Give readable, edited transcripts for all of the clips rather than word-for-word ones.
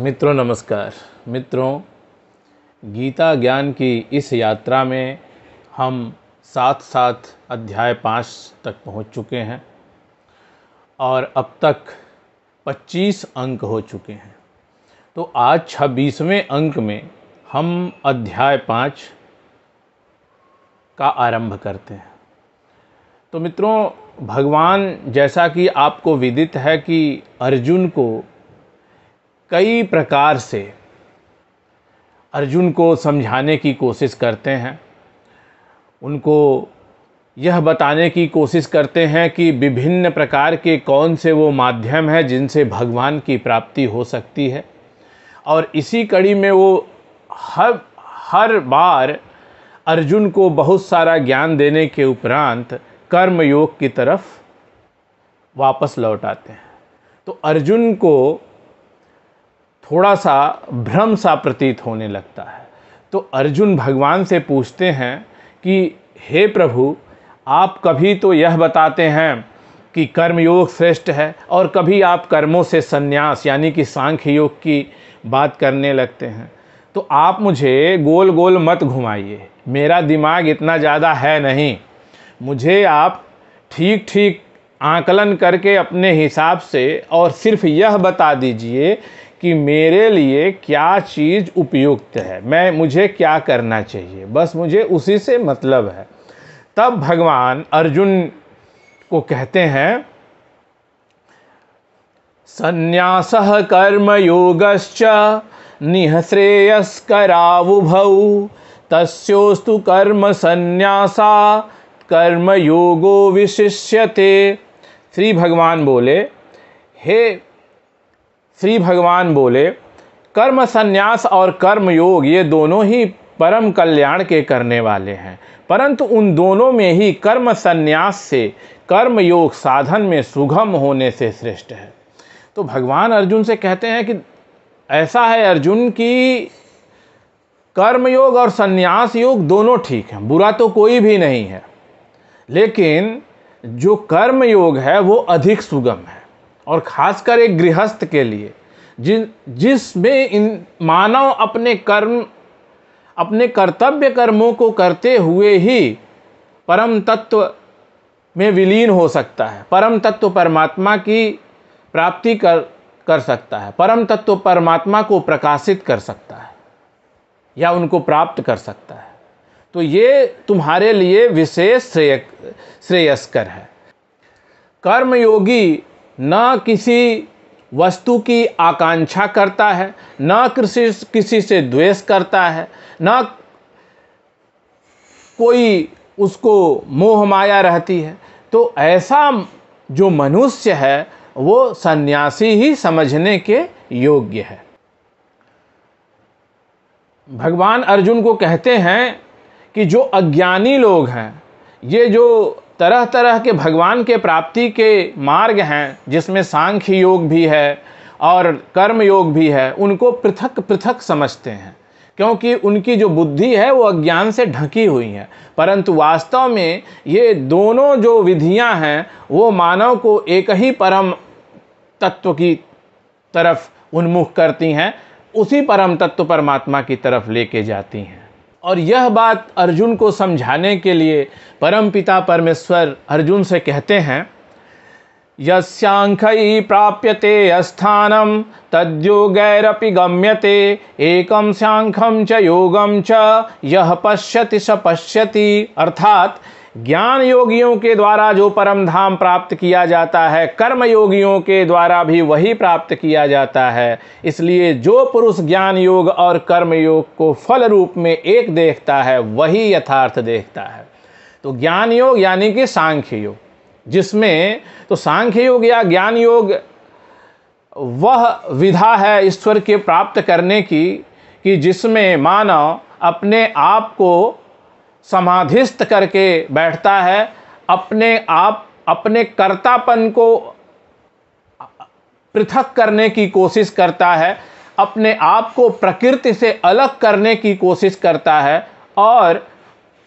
मित्रों नमस्कार। मित्रों, गीता ज्ञान की इस यात्रा में हम साथ अध्याय 5 तक पहुंच चुके हैं और अब तक 25 अंक हो चुके हैं। तो आज 26वें अंक में हम अध्याय 5 का आरंभ करते हैं। तो मित्रों, भगवान, जैसा कि आपको विदित है कि अर्जुन को कई प्रकार से अर्जुन को समझाने की कोशिश करते हैं। उनको यह बताने की कोशिश करते हैं कि विभिन्न प्रकार के कौन से वो माध्यम हैं जिनसे भगवान की प्राप्ति हो सकती है। और इसी कड़ी में वो हर बार अर्जुन को बहुत सारा ज्ञान देने के उपरांत कर्म योग की तरफ वापस लौट आते हैं। तो अर्जुन को थोड़ा सा भ्रम सा प्रतीत होने लगता है। तो अर्जुन भगवान से पूछते हैं कि हे प्रभु, आप कभी तो यह बताते हैं कि कर्मयोग श्रेष्ठ है और कभी आप कर्मों से संन्यास यानी कि सांख्य योग की बात करने लगते हैं। तो आप मुझे गोल गोल मत घुमाइए, मेरा दिमाग इतना ज़्यादा है नहीं। मुझे आप ठीक ठीक आकलन करके अपने हिसाब से और सिर्फ यह बता दीजिए कि मेरे लिए क्या चीज़ उपयुक्त है, मुझे क्या करना चाहिए, बस मुझे उसी से मतलब है। तब भगवान अर्जुन को कहते हैं, संन्यासः कर्मयोगश्च निःश्रेयस्करावुभौ तस्योस्तु कर्म संन्यासा कर्मयोगो विशिष्यते। श्री भगवान बोले, कर्म संन्यास और कर्म योग ये दोनों ही परम कल्याण के करने वाले हैं, परंतु उन दोनों में ही कर्म संन्यास से कर्म योग साधन में सुगम होने से श्रेष्ठ है। तो भगवान अर्जुन से कहते हैं कि ऐसा है अर्जुन कि कर्म योग और संन्यास योग दोनों ठीक हैं, बुरा तो कोई भी नहीं है, लेकिन जो कर्म योग है वो अधिक सुगम है। और खासकर एक गृहस्थ के लिए जिसमें इन मानव अपने कर्तव्य कर्मों को करते हुए ही परम तत्व में विलीन हो सकता है, परम तत्व परमात्मा की प्राप्ति कर सकता है, परम तत्व परमात्मा को प्रकाशित कर सकता है या उनको प्राप्त कर सकता है। तो ये तुम्हारे लिए विशेष श्रेयस्कर है। कर्मयोगी न किसी वस्तु की आकांक्षा करता है, न किसी से द्वेष करता है, न कोई उसको मोह माया रहती है। तो ऐसा जो मनुष्य है वो सन्यासी ही समझने के योग्य है। भगवान अर्जुन को कहते हैं कि जो अज्ञानी लोग हैं, ये जो तरह तरह के भगवान के प्राप्ति के मार्ग हैं, जिसमें सांख्य योग भी है और कर्म योग भी है, उनको पृथक पृथक समझते हैं, क्योंकि उनकी जो बुद्धि है वो अज्ञान से ढकी हुई है। परंतु वास्तव में ये दोनों जो विधियां हैं वो मानव को एक ही परम तत्व की तरफ उन्मुख करती हैं, उसी परम तत्व परमात्मा की तरफ लेके जाती हैं। और यह बात अर्जुन को समझाने के लिए परमपिता परमेश्वर अर्जुन से कहते हैं, यस्यांख्यै प्राप्यते स्थानं तद्योगैरपि गम्यते एकं सांख्यं च योगं च यः पश्यति स पश्यति। अर्थात ज्ञान योगियों के द्वारा जो परम धाम प्राप्त किया जाता है, कर्म योगियों के द्वारा भी वही प्राप्त किया जाता है। इसलिए जो पुरुष ज्ञान योग और कर्म योग को फल रूप में एक देखता है वही यथार्थ देखता है। तो ज्ञान योग यानी कि सांख्य योग, जिसमें तो सांख्य योग या ज्ञान योग वह विधा है ईश्वर के प्राप्त करने की कि जिसमें मानव अपने आप को समाधिस्थ करके बैठता है, अपने कर्तापन को पृथक करने की कोशिश करता है, अपने आप को प्रकृति से अलग करने की कोशिश करता है और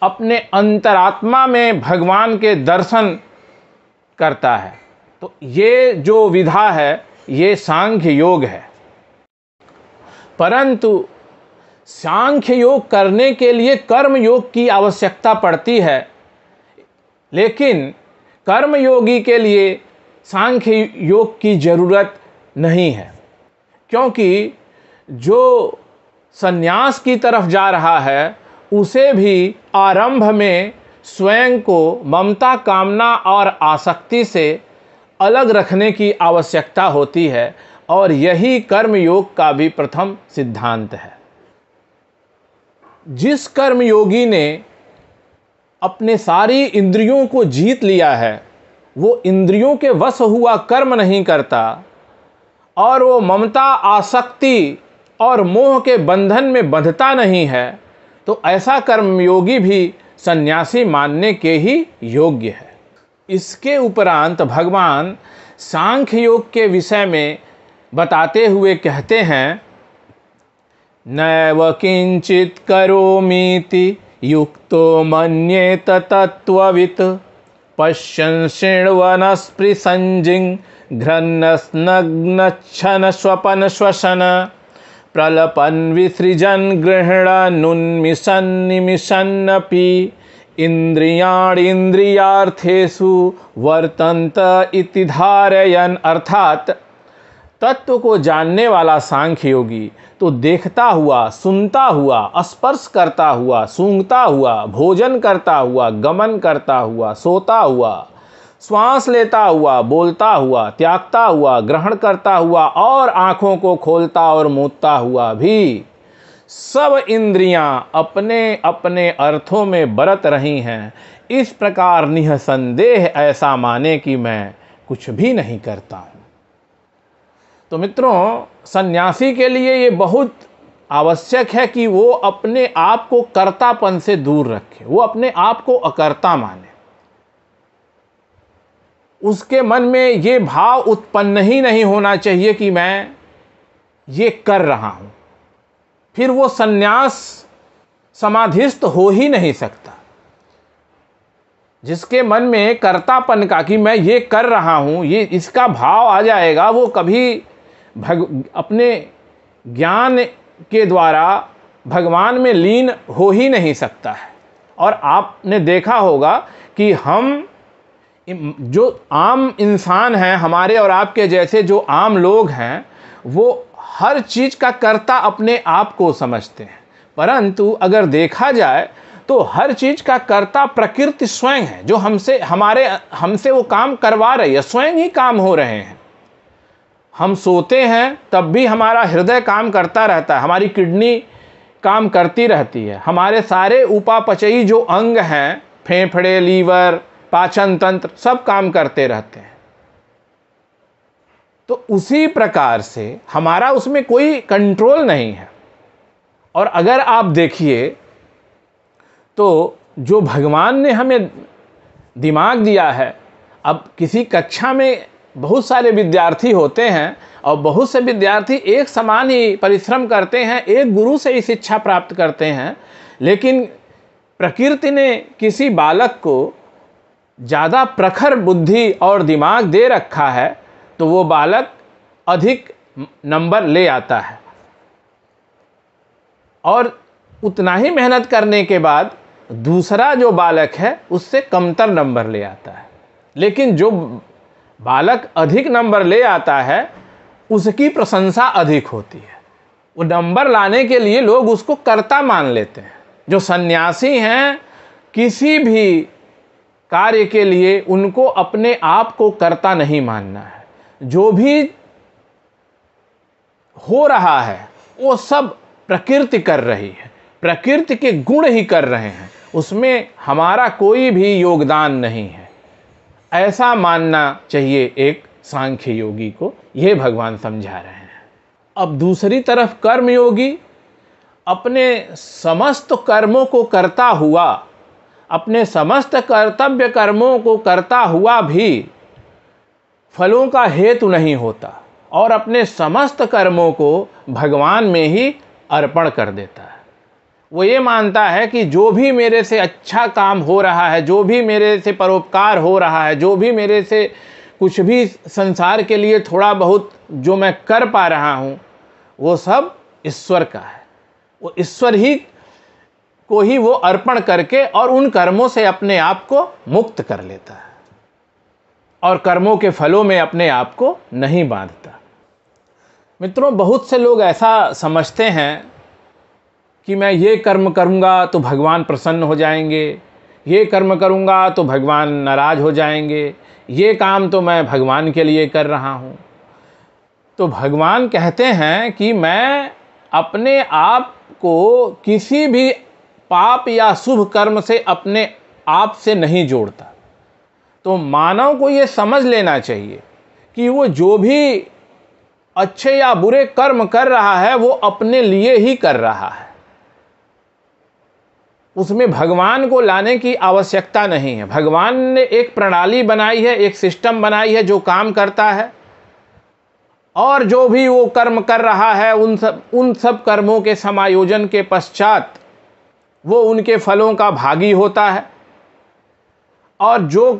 अपने अंतरात्मा में भगवान के दर्शन करता है। तो ये जो विधा है ये सांख्य योग है। परंतु सांख्य योग करने के लिए कर्म योग की आवश्यकता पड़ती है, लेकिन कर्म योगी के लिए सांख्य योग की ज़रूरत नहीं है, क्योंकि जो संन्यास की तरफ जा रहा है उसे भी आरंभ में स्वयं को ममता, कामना और आसक्ति से अलग रखने की आवश्यकता होती है, और यही कर्म योग का भी प्रथम सिद्धांत है। जिस कर्म योगी ने अपने सारी इंद्रियों को जीत लिया है, वो इंद्रियों के वश हुआ कर्म नहीं करता और वो ममता, आसक्ति और मोह के बंधन में बंधता नहीं है, तो ऐसा कर्मयोगी भी सन्यासी मानने के ही योग्य है। इसके उपरांत भगवान सांख्य योग के विषय में बताते हुए कहते हैं, नैव किंचित करोमीति युक्तो मन्येत तत्त्ववित् पश्यन् शृण्वन् स्पृशन् घ्रन्नस्नग्नच्छन् स्वपन् श्वसन् प्रलपन् विसृजन् गृह्णन्नुन्मिषन् निमिषन्नपि इंद्रियार्थेषु वर्तन्त इति धारयन्। अर्थात तत्व को जानने वाला सांख्य योगी तो देखता हुआ, सुनता हुआ, स्पर्श करता हुआ, सूंघता हुआ, भोजन करता हुआ, गमन करता हुआ, सोता हुआ, श्वास लेता हुआ, बोलता हुआ, त्यागता हुआ, ग्रहण करता हुआ और आँखों को खोलता और मूदता हुआ भी सब इंद्रियां अपने अपने अर्थों में बरत रही हैं, इस प्रकार निःसंदेह ऐसा माने कि मैं कुछ भी नहीं करता हूँ। तो मित्रों, सन्यासी के लिए ये बहुत आवश्यक है कि वो अपने आप को कर्तापन से दूर रखे, वो अपने आप को अकर्ता माने। उसके मन में ये भाव उत्पन्न ही नहीं होना चाहिए कि मैं ये कर रहा हूँ, फिर वो सन्यास समाधिस्थ हो ही नहीं सकता। जिसके मन में कर्तापन का कि मैं ये कर रहा हूँ, ये इसका भाव आ जाएगा, वो कभी अपने ज्ञान के द्वारा भगवान में लीन हो ही नहीं सकता है। और आपने देखा होगा कि हम जो आम इंसान हैं, हमारे और आपके जैसे जो आम लोग हैं, वो हर चीज़ का कर्ता अपने आप को समझते हैं, परंतु अगर देखा जाए तो हर चीज़ का कर्ता प्रकृति स्वयं है, जो हमसे वो काम करवा रही है, स्वयं ही काम हो रहे हैं। हम सोते हैं तब भी हमारा हृदय काम करता रहता है, हमारी किडनी काम करती रहती है, हमारे सारे उपापचयी जो अंग हैं, फेफड़े, लीवर, पाचन तंत्र, सब काम करते रहते हैं। तो उसी प्रकार से हमारा उसमें कोई कंट्रोल नहीं है। और अगर आप देखिए तो जो भगवान ने हमें दिमाग दिया है, अब किसी कक्षा में बहुत सारे विद्यार्थी होते हैं और बहुत से विद्यार्थी एक समान ही परिश्रम करते हैं, एक गुरु से ही शिक्षा प्राप्त करते हैं, लेकिन प्रकृति ने किसी बालक को ज़्यादा प्रखर बुद्धि और दिमाग दे रखा है, तो वो बालक अधिक नंबर ले आता है, और उतना ही मेहनत करने के बाद दूसरा जो बालक है उससे कमतर नंबर ले आता है। लेकिन जो बालक अधिक नंबर ले आता है उसकी प्रशंसा अधिक होती है, वो नंबर लाने के लिए लोग उसको कर्ता मान लेते हैं। जो सन्यासी हैं, किसी भी कार्य के लिए उनको अपने आप को कर्ता नहीं मानना है। जो भी हो रहा है वो सब प्रकृति कर रही है, प्रकृति के गुण ही कर रहे हैं, उसमें हमारा कोई भी योगदान नहीं है, ऐसा मानना चाहिए एक सांख्य योगी को। यह भगवान समझा रहे हैं। अब दूसरी तरफ कर्मयोगी अपने समस्त कर्मों को करता हुआ, अपने समस्त कर्तव्य कर्मों को करता हुआ भी फलों का हेतु नहीं होता और अपने समस्त कर्मों को भगवान में ही अर्पण कर देता है। वो ये मानता है कि जो भी मेरे से अच्छा काम हो रहा है, जो भी मेरे से परोपकार हो रहा है, जो भी मेरे से कुछ भी संसार के लिए थोड़ा बहुत जो मैं कर पा रहा हूँ, वो सब ईश्वर का है। वो ईश्वर ही को ही वो अर्पण करके और उन कर्मों से अपने आप को मुक्त कर लेता है और कर्मों के फलों में अपने आप को नहीं बांधता। मित्रों, बहुत से लोग ऐसा समझते हैं कि मैं ये कर्म करूँगा तो भगवान प्रसन्न हो जाएंगे, ये कर्म करूँगा तो भगवान नाराज हो जाएंगे, ये काम तो मैं भगवान के लिए कर रहा हूँ। तो भगवान कहते हैं कि मैं अपने आप को किसी भी पाप या शुभ कर्म से अपने आप से नहीं जोड़ता। तो मानव को ये समझ लेना चाहिए कि वो जो भी अच्छे या बुरे कर्म कर रहा है वो अपने लिए ही कर रहा है, उसमें भगवान को लाने की आवश्यकता नहीं है। भगवान ने एक प्रणाली बनाई है, एक सिस्टम बनाई है जो काम करता है, और जो भी वो कर्म कर रहा है उन सब कर्मों के समायोजन के पश्चात वो उनके फलों का भागी होता है। और जो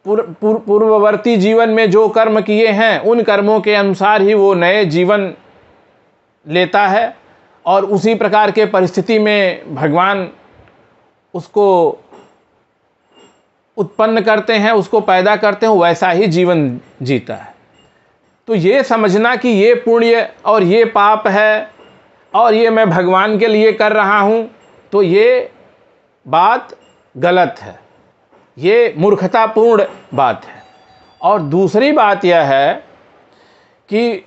पूर्ववर्ती जीवन में जो कर्म किए हैं उन कर्मों के अनुसार ही वो नए जीवन लेता है, और उसी प्रकार के परिस्थिति में भगवान उसको उत्पन्न करते हैं, उसको पैदा करते हैं, वैसा ही जीवन जीता है। तो ये समझना कि ये पुण्य और ये पाप है और ये मैं भगवान के लिए कर रहा हूँ, तो ये बात गलत है, ये मूर्खतापूर्ण बात है। और दूसरी बात यह है कि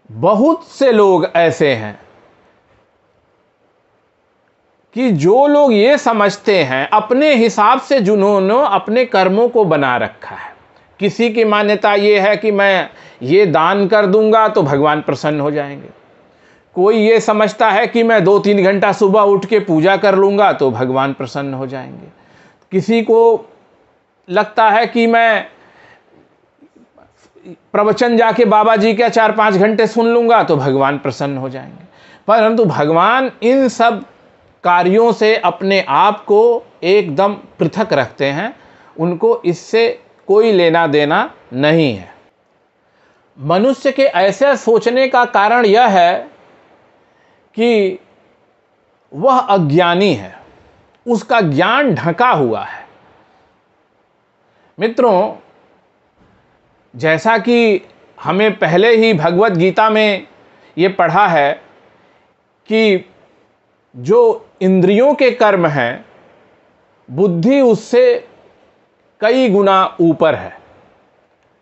बहुत से लोग ऐसे हैं कि जो लोग ये समझते हैं अपने हिसाब से जिन्होंने अपने कर्मों को बना रखा है। किसी की मान्यता ये है कि मैं ये दान कर दूंगा तो भगवान प्रसन्न हो जाएंगे। कोई ये समझता है कि मैं 2-3 घंटा सुबह उठ के पूजा कर लूँगा तो भगवान प्रसन्न हो जाएंगे। किसी को लगता है कि मैं प्रवचन जाके बाबा जी का 4-5 घंटे सुन लूँगा तो भगवान प्रसन्न हो जाएंगे। परंतु भगवान इन सब कार्यों से अपने आप को एकदम पृथक रखते हैं, उनको इससे कोई लेना देना नहीं है। मनुष्य के ऐसे सोचने का कारण यह है कि वह अज्ञानी है, उसका ज्ञान ढका हुआ है। मित्रों, जैसा कि हमें पहले ही भगवत गीता में ये पढ़ा है कि जो इंद्रियों के कर्म हैं बुद्धि उससे कई गुना ऊपर है,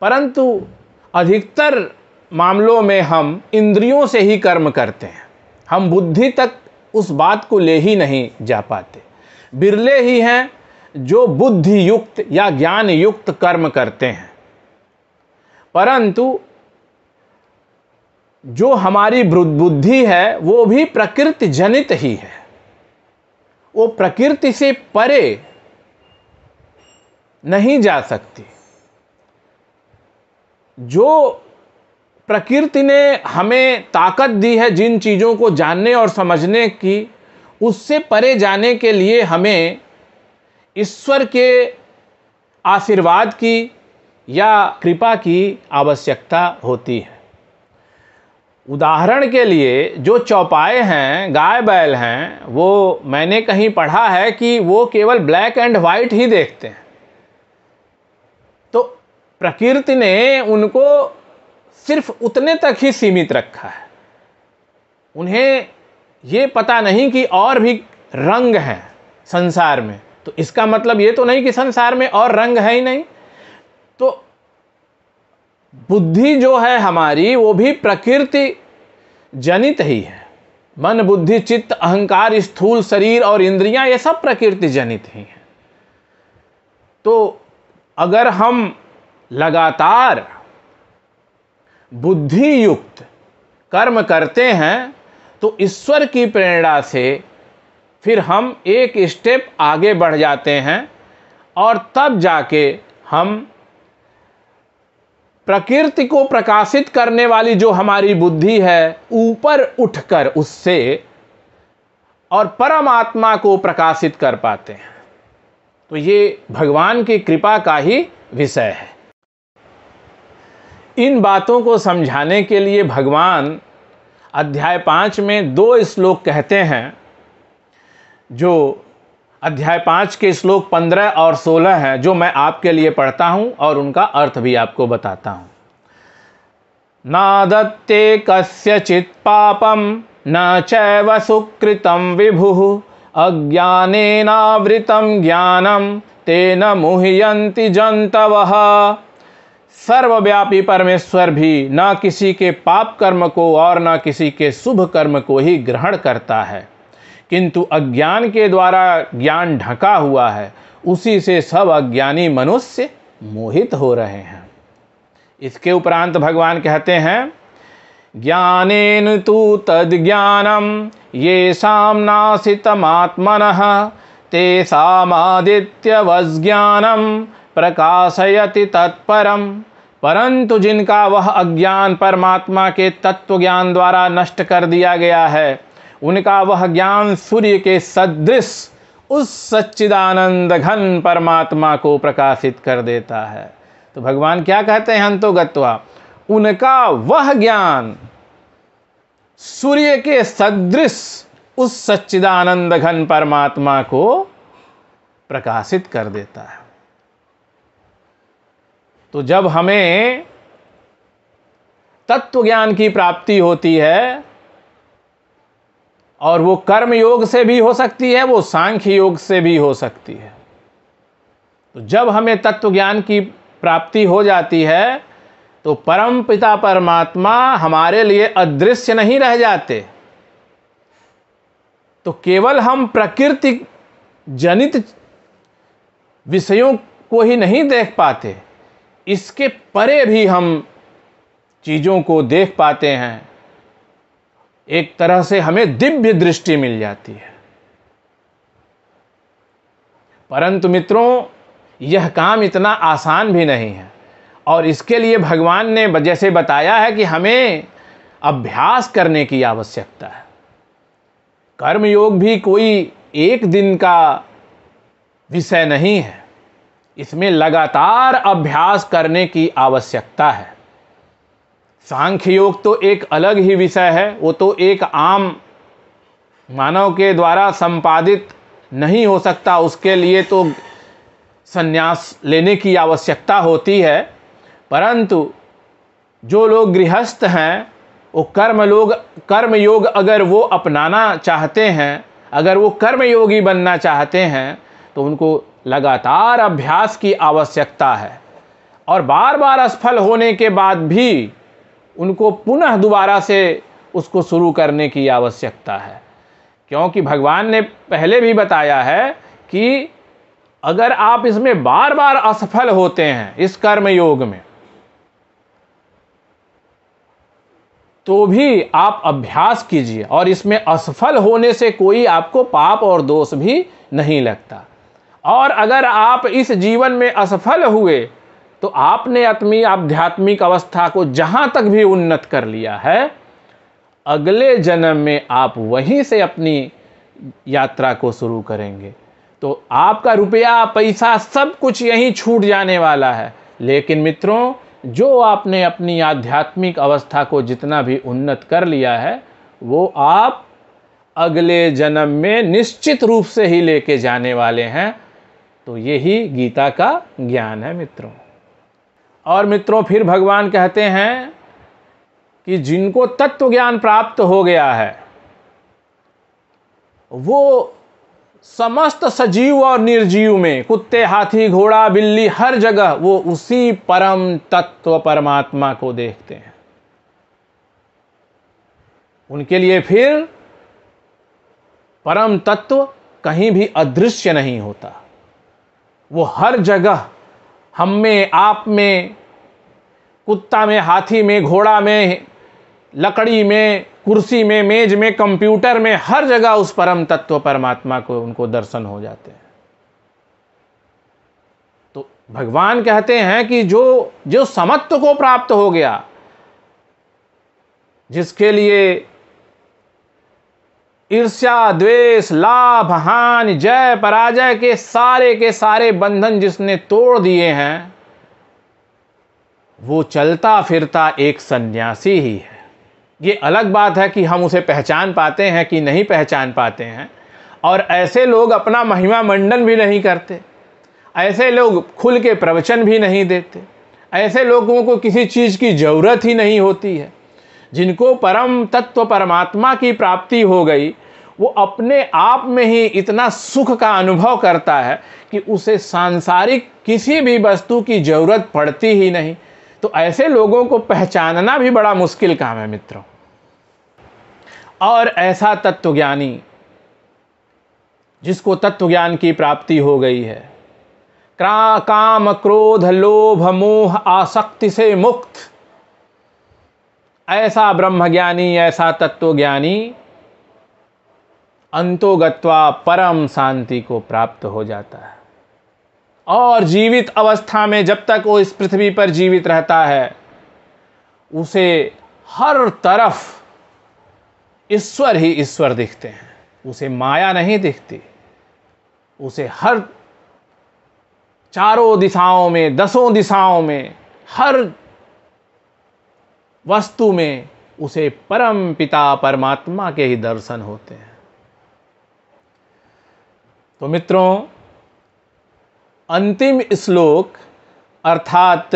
परंतु अधिकतर मामलों में हम इंद्रियों से ही कर्म करते हैं, हम बुद्धि तक उस बात को ले ही नहीं जा पाते। बिरले ही हैं जो बुद्धि युक्त या ज्ञान युक्त कर्म करते हैं, परंतु जो हमारी बुद्धि है वो भी प्रकृति जनित ही है, वो प्रकृति से परे नहीं जा सकती। जो प्रकृति ने हमें ताकत दी है जिन चीज़ों को जानने और समझने की, उससे परे जाने के लिए हमें ईश्वर के आशीर्वाद की या कृपा की आवश्यकता होती है। उदाहरण के लिए जो चौपाए हैं, गाय बैल हैं, वो मैंने कहीं पढ़ा है कि वो केवल ब्लैक एंड वाइट ही देखते हैं। तो प्रकृति ने उनको सिर्फ उतने तक ही सीमित रखा है, उन्हें ये पता नहीं कि और भी रंग हैं संसार में। तो इसका मतलब ये तो नहीं कि संसार में और रंग है ही नहीं। तो बुद्धि जो है हमारी वो भी प्रकृति जनित ही है। मन बुद्धि चित्त अहंकार स्थूल शरीर और इंद्रियां ये सब प्रकृति जनित ही हैं। तो अगर हम लगातार बुद्धि युक्त कर्म करते हैं तो ईश्वर की प्रेरणा से फिर हम एक स्टेप आगे बढ़ जाते हैं, और तब जाके हम प्रकृति को प्रकाशित करने वाली जो हमारी बुद्धि है ऊपर उठकर उससे और परमात्मा को प्रकाशित कर पाते हैं। तो ये भगवान की कृपा का ही विषय है। इन बातों को समझाने के लिए भगवान अध्याय 5 में 2 श्लोक कहते हैं, जो अध्याय 5 के श्लोक 15 और 16 हैं, जो मैं आपके लिए पढ़ता हूं और उनका अर्थ भी आपको बताता हूं। नादत्ते कस्यचित् पापं न चैव सुकृतं विभुः अज्ञानेनावृतं ज्ञानं तेन मुह्यन्ति जन्तवः। सर्वव्यापी परमेश्वर भी न किसी के पाप कर्म को और न किसी के शुभ कर्म को ही ग्रहण करता है, किंतु अज्ञान के द्वारा ज्ञान ढका हुआ है, उसी से सब अज्ञानी मनुष्य मोहित हो रहे हैं। इसके उपरांत भगवान कहते हैं, ज्ञानेन तु तद्ज्ञानम येषां नासितमात्मनः तेषामादित्यवज्ञानम प्रकाशयति तत्परम। परंतु जिनका वह अज्ञान परमात्मा के तत्व ज्ञान द्वारा नष्ट कर दिया गया है, उनका वह ज्ञान सूर्य के सदृश उस सच्चिदानंद घन परमात्मा को प्रकाशित कर देता है। तो भगवान क्या कहते हैं, हंतो गत्वा, उनका वह ज्ञान सूर्य के सदृश उस सच्चिदानंद घन परमात्मा को प्रकाशित कर देता है। तो जब हमें तत्व ज्ञान की प्राप्ति होती है, और वो कर्म योग से भी हो सकती है, वो सांख्य योग से भी हो सकती है, तो जब हमें तत्व ज्ञान की प्राप्ति हो जाती है तो परम पिता परमात्मा हमारे लिए अदृश्य नहीं रह जाते। तो केवल हम प्रकृति जनित विषयों को ही नहीं देख पाते, इसके परे भी हम चीज़ों को देख पाते हैं। एक तरह से हमें दिव्य दृष्टि मिल जाती है। परंतु मित्रों, यह काम इतना आसान भी नहीं है, और इसके लिए भगवान ने जैसे बताया है कि हमें अभ्यास करने की आवश्यकता है। कर्मयोग भी कोई एक दिन का विषय नहीं है, इसमें लगातार अभ्यास करने की आवश्यकता है। सांख्य योग तो एक अलग ही विषय है, वो तो एक आम मानव के द्वारा संपादित नहीं हो सकता, उसके लिए तो संन्यास लेने की आवश्यकता होती है। परंतु जो लोग गृहस्थ हैं, वो कर्मयोग अगर वो अपनाना चाहते हैं, अगर वो कर्मयोगी बनना चाहते हैं, तो उनको लगातार अभ्यास की आवश्यकता है, और बार बार असफल होने के बाद भी उनको पुनः दोबारा से उसको शुरू करने की आवश्यकता है। क्योंकि भगवान ने पहले भी बताया है कि अगर आप इसमें बार बार असफल होते हैं, इस कर्म योग में, तो भी आप अभ्यास कीजिए, और इसमें असफल होने से कोई आपको पाप और दोष भी नहीं लगता। और अगर आप इस जीवन में असफल हुए, तो आपने अपनी आध्यात्मिक अवस्था को जहां तक भी उन्नत कर लिया है, अगले जन्म में आप वहीं से अपनी यात्रा को शुरू करेंगे। तो आपका रुपया पैसा सब कुछ यहीं छूट जाने वाला है। लेकिन मित्रों, जो आपने अपनी आध्यात्मिक अवस्था को जितना भी उन्नत कर लिया है, वो आप अगले जन्म में निश्चित रूप से ही लेके जाने वाले हैं। तो यही गीता का ज्ञान है मित्रों। और मित्रों, फिर भगवान कहते हैं कि जिनको तत्व ज्ञान प्राप्त हो गया है, वो समस्त सजीव और निर्जीव में, कुत्ते, हाथी, घोड़ा, बिल्ली, हर जगह वो उसी परम तत्व परमात्मा को देखते हैं। उनके लिए फिर परम तत्व कहीं भी अदृश्य नहीं होता, वो हर जगह हम में, आप में, कुत्ता में, हाथी में, घोड़ा में, लकड़ी में, कुर्सी में, मेज में, कंप्यूटर में, हर जगह उस परम तत्व परमात्मा को उनको दर्शन हो जाते हैं। तो भगवान कहते हैं कि जो समत्व को प्राप्त हो गया, जिसके लिए ईर्ष्या, द्वेष, लाभ, हानि, जय, पराजय के सारे बंधन जिसने तोड़ दिए हैं, वो चलता फिरता एक सन्यासी ही है। ये अलग बात है कि हम उसे पहचान पाते हैं कि नहीं पहचान पाते हैं, और ऐसे लोग अपना महिमा मंडन भी नहीं करते, ऐसे लोग खुल के प्रवचन भी नहीं देते, ऐसे लोगों को किसी चीज़ की ज़रूरत ही नहीं होती है। जिनको परम तत्व परमात्मा की प्राप्ति हो गई, वो अपने आप में ही इतना सुख का अनुभव करता है कि उसे सांसारिक किसी भी वस्तु की ज़रूरत पड़ती ही नहीं। तो ऐसे लोगों को पहचानना भी बड़ा मुश्किल काम है मित्रों। और ऐसा तत्वज्ञानी जिसको तत्वज्ञान की प्राप्ति हो गई है, काम क्रोध लोभ मोह आसक्ति से मुक्त, ऐसा ब्रह्मज्ञानी, ऐसा तत्वज्ञानी अंतोगत्वा परम शांति को प्राप्त हो जाता है। और जीवित अवस्था में जब तक वो इस पृथ्वी पर जीवित रहता है, उसे हर तरफ ईश्वर ही ईश्वर दिखते हैं, उसे माया नहीं दिखती। उसे हर चारों दिशाओं में, दसों दिशाओं में, हर वस्तु में उसे परम पिता परमात्मा के ही दर्शन होते हैं। तो मित्रों, अंतिम श्लोक अर्थात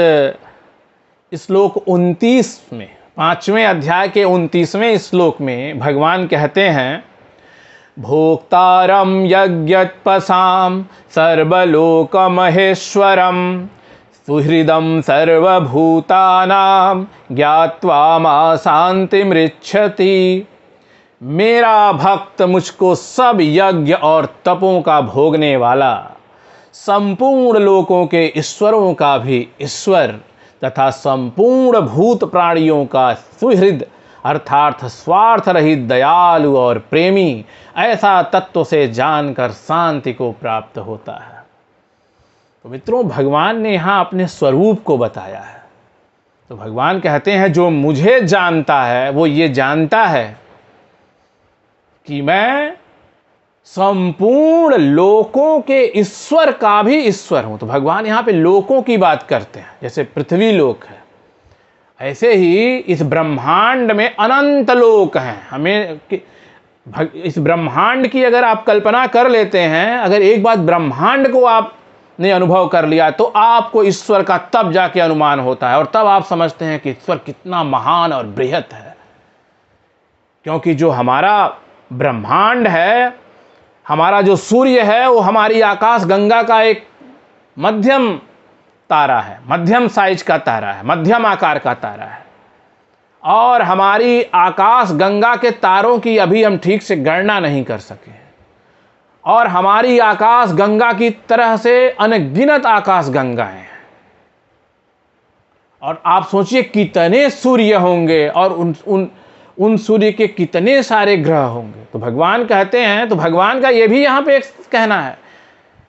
श्लोक 29 में, 5वें अध्याय के 29वें श्लोक में भगवान कहते हैं, भोक्तारं यज्ञत्पसां सर्वलोक महेश्वरम सुहृदं सर्वभूतानां ज्ञात्वा मा शान्तिमृच्छति। मेरा भक्त, मुझको सब यज्ञ और तपों का भोगने वाला, संपूर्ण लोकों के ईश्वरों का भी ईश्वर तथा संपूर्ण भूत प्राणियों का सुहृद अर्थात स्वार्थ रहित दयालु और प्रेमी, ऐसा तत्व से जानकर शांति को प्राप्त होता है। तो मित्रों, भगवान ने यहाँ अपने स्वरूप को बताया है। तो भगवान कहते हैं, जो मुझे जानता है वो ये जानता है कि मैं संपूर्ण लोकों के ईश्वर का भी ईश्वर हूं। तो भगवान यहाँ पे लोकों की बात करते हैं, जैसे पृथ्वी लोक है, ऐसे ही इस ब्रह्मांड में अनंत लोक हैं। हमें इस ब्रह्मांड की अगर आप कल्पना कर लेते हैं, अगर एक बात ब्रह्मांड को आपने अनुभव कर लिया, तो आपको ईश्वर का तब जाके अनुमान होता है, और तब आप समझते हैं कि ईश्वर कितना महान और बृहत है। क्योंकि जो हमारा ब्रह्मांड है, हमारा जो सूर्य है, वो हमारी आकाश गंगा का एक मध्यम तारा है, मध्यम साइज का तारा है, मध्यम आकार का तारा है। और हमारी आकाश गंगा के तारों की अभी हम ठीक से गणना नहीं कर सके, और हमारी आकाश गंगा की तरह से अनगिनत आकाश गंगाएं हैं। और आप सोचिए कितने सूर्य होंगे, और उन सूर्य के कितने सारे ग्रह होंगे। तो भगवान कहते हैं, तो भगवान का ये भी यहाँ पे एक कहना है,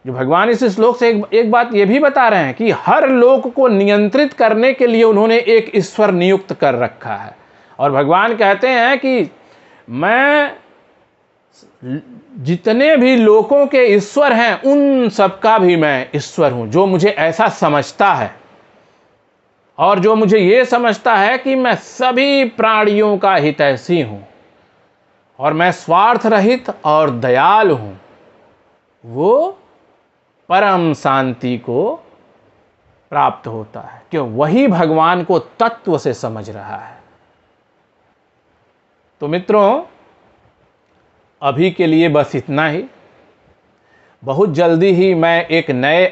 जो भगवान इस श्लोक से एक बात ये भी बता रहे हैं कि हर लोक को नियंत्रित करने के लिए उन्होंने एक ईश्वर नियुक्त कर रखा है। और भगवान कहते हैं कि मैं जितने भी लोकों के ईश्वर हैं, उन सबका भी मैं ईश्वर हूं। जो मुझे ऐसा समझता है, और जो मुझे ये समझता है कि मैं सभी प्राणियों का हितैषी हूं, और मैं स्वार्थ रहित और दयालु हूं, वो परम शांति को प्राप्त होता है। क्यों? वही भगवान को तत्व से समझ रहा है। तो मित्रों, अभी के लिए बस इतना ही। बहुत जल्दी ही मैं एक नए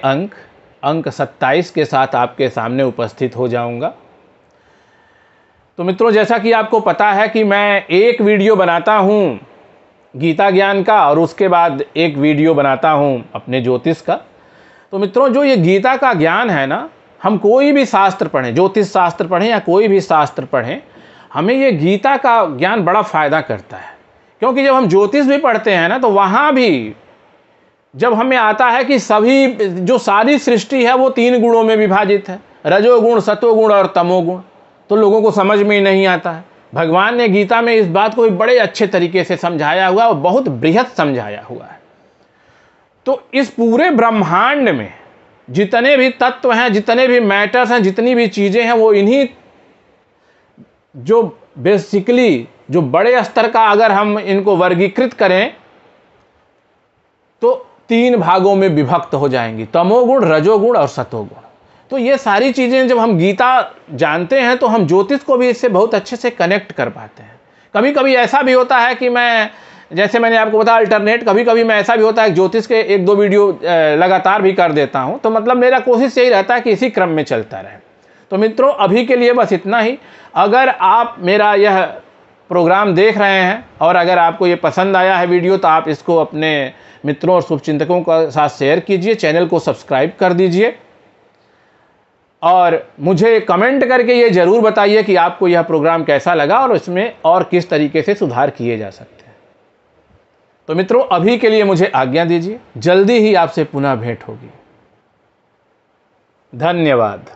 अंक 27 के साथ आपके सामने उपस्थित हो जाऊंगा। तो मित्रों, जैसा कि आपको पता है कि मैं एक वीडियो बनाता हूं गीता ज्ञान का, और उसके बाद एक वीडियो बनाता हूं अपने ज्योतिष का। तो मित्रों, जो ये गीता का ज्ञान है ना, हम कोई भी शास्त्र पढ़ें, ज्योतिष शास्त्र पढ़ें या कोई भी शास्त्र पढ़ें, हमें ये गीता का ज्ञान बड़ा फायदा करता है। क्योंकि जब हम ज्योतिष भी पढ़ते हैं ना, तो वहाँ भी जब हमें आता है कि सभी जो सारी सृष्टि है वो 3 गुणों में विभाजित है, रजोगुण, सत्वगुण और तमोगुण, तो लोगों को समझ में ही नहीं आता है। भगवान ने गीता में इस बात को बड़े अच्छे तरीके से समझाया हुआ और बहुत बृहत समझाया हुआ है। तो इस पूरे ब्रह्मांड में जितने भी तत्व हैं, जितने भी मैटर्स हैं, जितनी भी चीज़ें हैं, वो इन्हीं जो बेसिकली जो बड़े स्तर का अगर हम इनको वर्गीकृत करें तो 3 भागों में विभक्त हो जाएंगी, तमोगुण, रजोगुण और सतोगुण। तो ये सारी चीज़ें जब हम गीता जानते हैं तो हम ज्योतिष को भी इससे बहुत अच्छे से कनेक्ट कर पाते हैं। कभी कभी ऐसा भी होता है कि मैं, जैसे मैंने आपको बताया अल्टरनेट, कभी कभी मैं ऐसा भी होता है ज्योतिष के 1-2 वीडियो लगातार भी कर देता हूँ। तो मतलब मेरा कोशिश यही रहता है कि इसी क्रम में चलता रहे। तो मित्रों, अभी के लिए बस इतना ही। अगर आप मेरा यह प्रोग्राम देख रहे हैं और अगर आपको ये पसंद आया है वीडियो, तो आप इसको अपने मित्रों और शुभचिंतकों के साथ शेयर कीजिए, चैनल को सब्सक्राइब कर दीजिए और मुझे कमेंट करके ये ज़रूर बताइए कि आपको यह प्रोग्राम कैसा लगा और इसमें और किस तरीके से सुधार किए जा सकते हैं। तो मित्रों, अभी के लिए मुझे आज्ञा दीजिए, जल्दी ही आपसे पुनः भेंट होगी। धन्यवाद।